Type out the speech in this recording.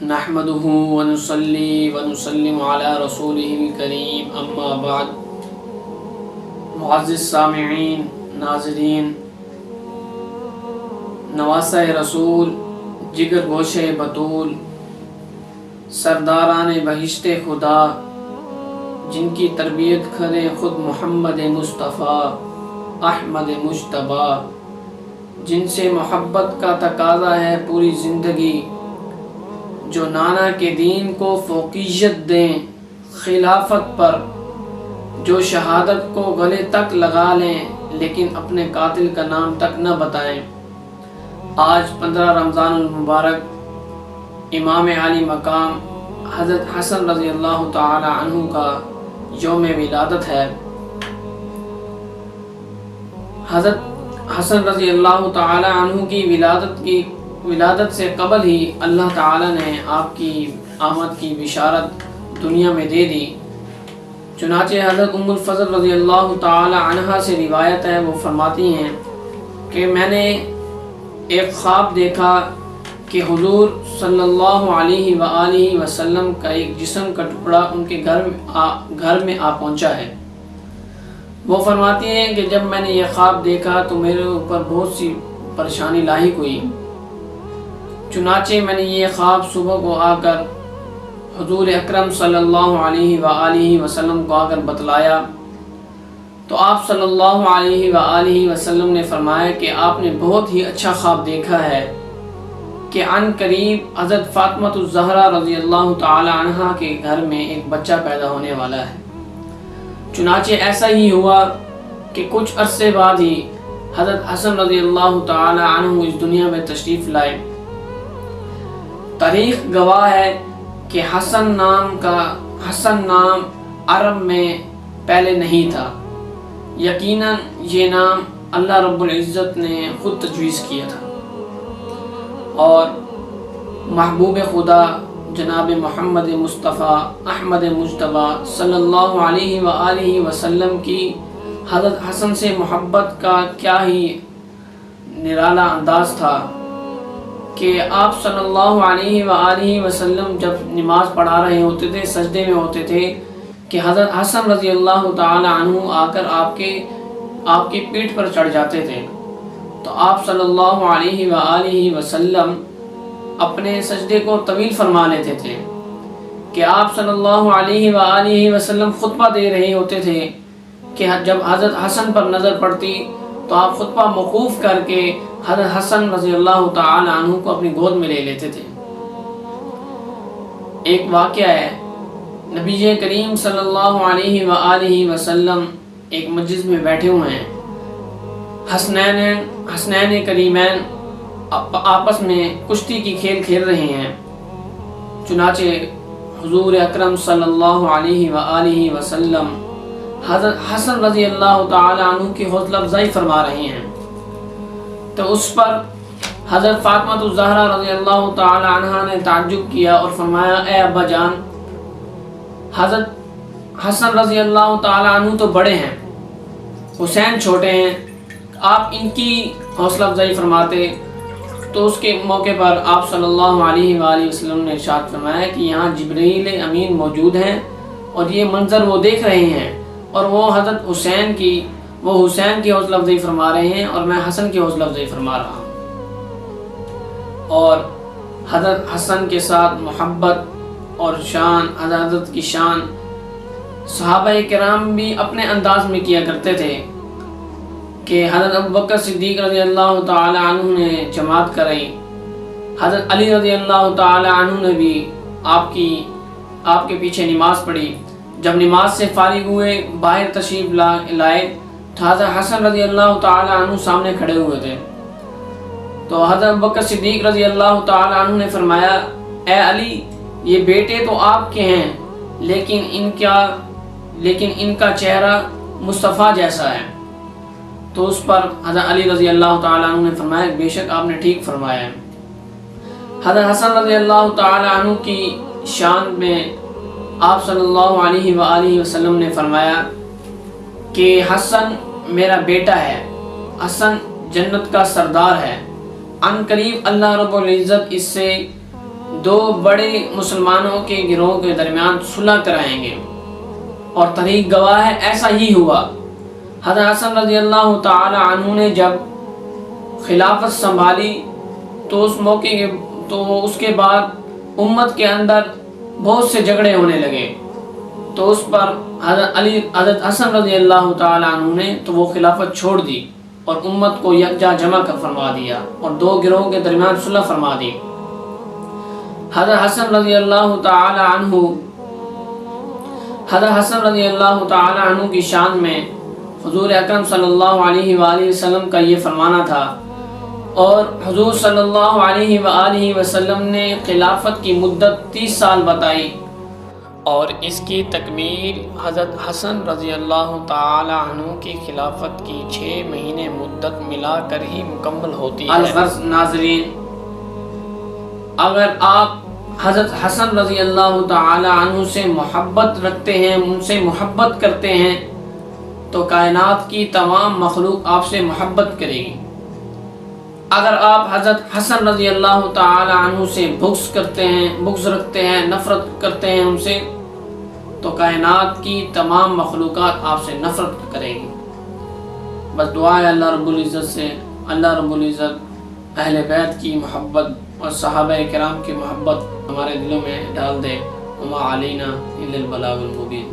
نحمده ونصلي ونسلم على رسوله الكريم اما بعد۔ معزز سامعین، ناظرین، نواسہ رسول، جگر گوشے بطول، سرداران بہشت خدا، جن کی تربیت کرے خود محمد مصطفیٰ احمد مجتبیٰ، جن سے محبت کا تقاضا ہے پوری زندگی، جو نانا کے دین کو فوقیت دیں خلافت پر، جو شہادت کو گلے تک لگا لیں لیکن اپنے قاتل کا نام تک نہ بتائیں۔ آج 15 رمضان المبارک امام عالی مقام حضرت حسن رضی اللہ تعالی عنہ کا یوم ولادت ہے۔ حضرت حسن رضی اللہ تعالی عنہ کی ولادت سے قبل ہی اللہ تعالی نے آپ کی آمد کی بشارت دنیا میں دے دی۔ چنانچہ حضرت ام الفضل رضی اللہ تعالی عنہا سے روایت ہے، وہ فرماتی ہیں کہ میں نے ایک خواب دیکھا کہ حضور صلی اللہ علیہ وآلہ وسلم کا ایک جسم کا ٹکڑا ان کے گھر میں آ پہنچا ہے۔ وہ فرماتی ہیں کہ جب میں نے یہ خواب دیکھا تو میرے اوپر بہت سی پریشانی لاحق ہوئی، چنانچہ میں نے یہ خواب صبح کو آ کر حضور اکرم صلی اللہ علیہ وآلہ وسلم کو آ کر بتلایا تو آپ صلی اللہ علیہ وآلہ وسلم نے فرمایا کہ آپ نے بہت ہی اچھا خواب دیکھا ہے کہ عن قریب حضرت فاطمہ الزہرا رضی اللہ تعالی عنہا کے گھر میں ایک بچہ پیدا ہونے والا ہے۔ چنانچہ ایسا ہی ہوا کہ کچھ عرصے بعد ہی حضرت حسن رضی اللہ تعالی عنہ اس دنیا میں تشریف لائے۔ تاریخ گواہ ہے کہ حسن نام عرب میں پہلے نہیں تھا، یقیناً یہ نام اللہ رب العزت نے خود تجویز کیا تھا، اور محبوب خدا جناب محمد مصطفیٰ احمد مجتبیٰ صلی اللہ علیہ وآلہ وسلم کی حضرت حسن سے محبت کا کیا ہی نرالا انداز تھا کہ آپ صلی اللہ علیہ وآلہ وسلم جب نماز پڑھا رہے ہوتے تھے، سجدے میں ہوتے تھے، کہ حضرت حسن رضی اللہ تعالی عنہ آ کر آپ کے پیٹھ پر چڑھ جاتے تھے، تو آپ صلی اللہ علیہ وآلہ وسلم اپنے سجدے کو طویل فرما لیتے تھے کہ آپ صلی اللہ علیہ وآلہ وسلم خطبہ دے رہے ہوتے تھے کہ جب حضرت حسن پر نظر پڑتی تو آپ خطبہ موقوف کر کے حضرت حسن رضی اللہ تعالی عنہ کو اپنی گود میں لے لیتے تھے۔ ایک واقعہ ہے، نبی کریم صلی اللہ علیہ وآلہ وسلم ایک مجلس میں بیٹھے ہوئے ہیں، حسنین کریمین آپس میں کشتی کی کھیل کھیل رہے ہیں۔ چنانچہ حضور اکرم صلی اللہ علیہ وآلہ وسلم حضرت حسن رضی اللہ تعالی عنہ کی حوصلہ افزائی فرما رہے ہیں، تو اس پر حضرت فاطمہ الزہرا رضی اللہ تعالی عنہا نے تعجب کیا اور فرمایا، اے ابا جان، حضرت حسن رضی اللہ تعالی عنہ تو بڑے ہیں، حسین چھوٹے ہیں، آپ ان کی حوصلہ افزائی فرماتے۔ تو اس کے موقع پر آپ صلی اللہ علیہ وآلہ وسلم نے ارشاد فرمایا کہ یہاں جبرائیل امین موجود ہیں اور یہ منظر وہ دیکھ رہے ہیں، اور وہ حضرت حسین کی حوصلہ افزائی فرما رہے ہیں اور میں حسن کی حوصلہ افزائی فرما رہا ہوں۔ اور حضرت حسن کے ساتھ محبت اور شان، حضرت کی شان صحابہ کرام بھی اپنے انداز میں کیا کرتے تھے کہ حضرت ابوبکر صدیق رضی اللہ تعالی عنہ نے جماعت کرائی، حضرت علی رضی اللہ تعالی عنہ نے بھی آپ کے پیچھے نماز پڑھی۔ جب نماز سے فارغ ہوئے، باہر تشریف لائے تو حضرت حسن رضی اللہ تعالی عنہ سامنے کھڑے ہوئے تھے، تو حضرت ابوبکر صدیق رضی اللہ تعالی عنہ نے فرمایا، اے علی، یہ بیٹے تو آپ کے ہیں لیکن ان کا چہرہ مصطفیٰ جیسا ہے۔ تو اس پر حضرت علی رضی اللہ تعالی عنہ نے فرمایا، بے شک آپ نے ٹھیک فرمایا ہے۔ حضرت حسن رضی اللہ تعالی عنہ کی شان میں آپ صلی اللہ علیہ وآلہ وسلم نے فرمایا کہ حسن میرا بیٹا ہے، حسن جنت کا سردار ہے، عن قریب اللہ رب العزت اس سے دو بڑے مسلمانوں کے گروہوں کے درمیان صلح کرائیں گے، اور تاریخ گواہ ہے ایسا ہی ہوا۔ حضرت حسن رضی اللہ تعالی عنہ نے جب خلافت سنبھالی تو اس موقع اس کے بعد امت کے اندر بہت سے جھگڑے ہونے لگے، تو اس پر حضرت حسن رضی اللہ تعالی عنہ نے تو وہ خلافت چھوڑ دی اور امت کو یکجا جمع کر فرما دیا اور دو گروہوں کے درمیان صلح فرما دی۔ حضرت حسن رضی اللہ تعالی عنہ کی شان میں حضور اکرم صلی اللہ علیہ وآلہ وسلم کا یہ فرمانا تھا، اور حضور صلی اللہ علیہ وآلہ وسلم نے خلافت کی مدت 30 سال بتائی، اور اس کی تکمیل حضرت حسن رضی اللہ تعالی عنہ کی خلافت کی 6 مہینے مدت ملا کر ہی مکمل ہوتی ہے۔ الغرض ناظرین، اگر آپ حضرت حسن رضی اللہ تعالی عنہ سے محبت رکھتے ہیں، ان سے محبت کرتے ہیں، تو کائنات کی تمام مخلوق آپ سے محبت کرے گی۔ اگر آپ حضرت حسن رضی اللہ تعالی عنہ سے بغض رکھتے ہیں، نفرت کرتے ہیں ان سے، تو کائنات کی تمام مخلوقات آپ سے نفرت کرے گی۔ بس دعا ہے اللہ رب العزت سے، اللہ رب العزت اہل بیت کی محبت اور صحابہ کرام کی محبت ہمارے دلوں میں ڈال دے۔ وما علینا الا البلاغ المبین۔